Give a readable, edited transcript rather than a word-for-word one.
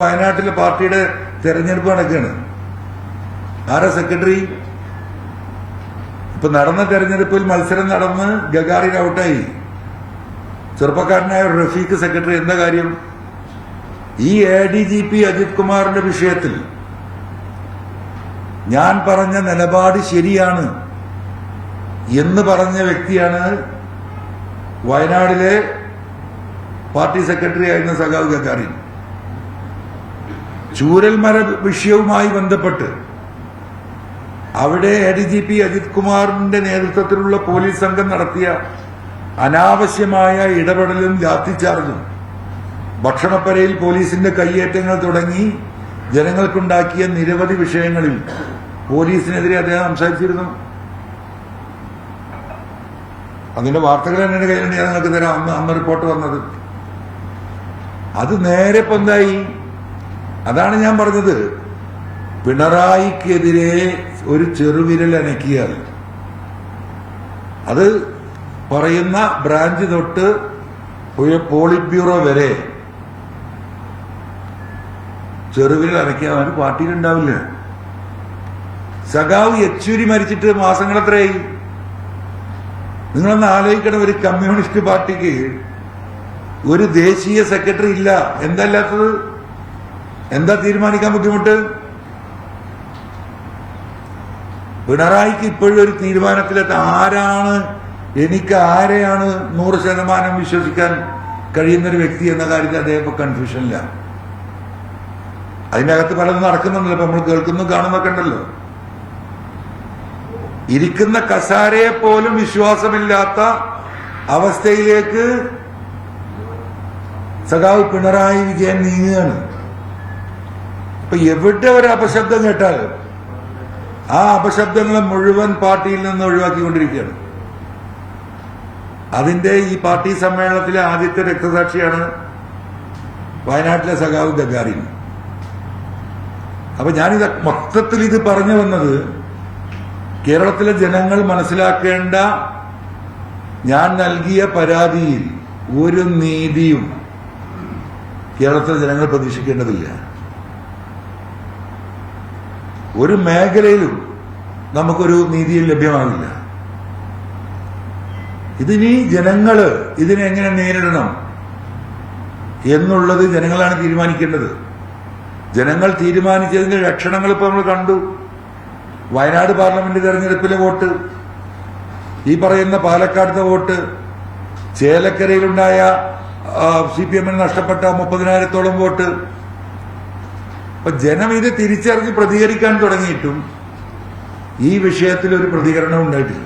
വയനാട്ടിലെ പാർട്ടിയുടെ തെരഞ്ഞെടുപ്പ് നടക്കുകയാണ്. ആരാ സെക്രട്ടറി? ഇപ്പൊ നടന്ന തെരഞ്ഞെടുപ്പിൽ മത്സരം നടന്ന് ഗഗാറിൻ ഔട്ടായി. ചെറുപ്പക്കാരനായ റഫീഖ് സെക്രട്ടറി. എന്താ കാര്യം? ഈ ADGP അജിത് കുമാറിന്റെ വിഷയത്തിൽ ഞാൻ പറഞ്ഞ നിലപാട് ശരിയാണ് എന്ന് പറഞ്ഞ വ്യക്തിയാണ് വയനാടിലെ പാർട്ടി സെക്രട്ടറി ആയിരുന്ന സഖാവ് ഗഗാറിൻ. ചൂരൽമല വിഷയവുമായി ബന്ധപ്പെട്ട് അവിടെ ADGP അജിത് കുമാറിന്റെ നേതൃത്വത്തിലുള്ള പോലീസ് സംഘം നടത്തിയ അനാവശ്യമായ ഇടപെടലും ലാത്തിച്ചാർജും, ഭക്ഷണപ്പരയിൽ പോലീസിന്റെ കയ്യേറ്റങ്ങൾ തുടങ്ങി ജനങ്ങൾക്കുണ്ടാക്കിയ നിരവധി വിഷയങ്ങളിൽ പോലീസിനെതിരെ അദ്ദേഹം സംസാരിച്ചിരുന്നു. അതിന്റെ വാർത്തകൾ എന്നെ കയ്യിലുണ്ട്, ഞാൻ നിങ്ങൾക്ക് തരാം. അന്ന് റിപ്പോർട്ട് വന്നത് അത് നേരെ പൊന്തായി. അതാണ് ഞാൻ പറഞ്ഞത്, പിണറായിക്കെതിരെ ഒരു ചെറുവിരൽ അനക്കിയാൽ അത് പറയുന്ന ബ്രാഞ്ച് തൊട്ട് പോളിറ്റ് ബ്യൂറോ വരെ ചെറുവിരൽ അനക്കിയാൽ പാർട്ടിയിലുണ്ടാവില്ല. സഖാവ് യെച്ചൂരി മരിച്ചിട്ട് മാസങ്ങളെത്രയായി? നിങ്ങളൊന്ന് ആലോചിക്കണം. ഒരു കമ്മ്യൂണിസ്റ്റ് പാർട്ടിക്ക് ഒരു ദേശീയ സെക്രട്ടറി ഇല്ല. എന്തല്ലാത്തത്? എന്താ തീരുമാനിക്കാൻ ബുദ്ധിമുട്ട്? പിണറായിക്ക് ഇപ്പോഴും ഒരു തീരുമാനത്തിലെത്താൻ എനിക്ക് ആരെയാണ് 100% വിശ്വസിക്കാൻ കഴിയുന്നൊരു വ്യക്തി എന്ന കാര്യത്തിൽ അദ്ദേഹം ഇപ്പൊ കൺഫ്യൂഷനില്ല. അതിനകത്ത് പലതും നടക്കുന്നുണ്ടല്ലോ, ഇപ്പൊ നമ്മൾ കേൾക്കുന്നു കാണുന്നൊക്കെ ഉണ്ടല്ലോ. ഇരിക്കുന്ന കസാരയെ പോലും വിശ്വാസമില്ലാത്ത അവസ്ഥയിലേക്ക് സഖാവ് പിണറായി വിജയൻ നീങ്ങുകയാണ്. ഇപ്പൊ എവിടെ ഒരു അപശബ്ദം കേട്ടാൽ ആ അപശബ്ദങ്ങളെ മുഴുവൻ പാർട്ടിയിൽ നിന്ന് ഒഴിവാക്കിക്കൊണ്ടിരിക്കുകയാണ്. അതിന്റെ ഈ പാർട്ടി സമ്മേളനത്തിലെ ആദ്യത്തെ രക്തസാക്ഷിയാണ് വയനാട്ടിലെ സഖാവ് ഗഗാറിൻ. അപ്പൊ ഞാനിത് മൊത്തത്തിൽ ഇത് പറഞ്ഞു വന്നത്, കേരളത്തിലെ ജനങ്ങൾ മനസ്സിലാക്കേണ്ട, ഞാൻ നൽകിയ പരാതിയിൽ ഒരു നീതിയും കേരളത്തിലെ ജനങ്ങൾ പ്രതീക്ഷിക്കേണ്ടതില്ല. ഒരു മേഖലയിലും നമുക്കൊരു നീതിയും ലഭ്യമാകില്ല. ഇതിനി ജനങ്ങള് ഇതിനെങ്ങനെ നേരിടണം എന്നുള്ളത് ജനങ്ങളാണ് തീരുമാനിക്കേണ്ടത്. ജനങ്ങൾ തീരുമാനിച്ചതിന്റെ ലക്ഷണങ്ങൾ ഇപ്പൊ നമ്മൾ കണ്ടു. വയനാട് പാർലമെന്റ് തെരഞ്ഞെടുപ്പിലെ വോട്ട്, ഈ പറയുന്ന പാലക്കാടത്തെ വോട്ട്, ചേലക്കരയിലുണ്ടായ CPM-ന് നഷ്ടപ്പെട്ട 30,000-ഓളം വോട്ട്. അപ്പൊ ജനം ഇത് തിരിച്ചറിഞ്ഞ് പ്രതികരിക്കാൻ തുടങ്ങിയിട്ടും ഈ വിഷയത്തിൽ ഒരു പ്രതികരണം ഉണ്ടായിട്ടില്ല.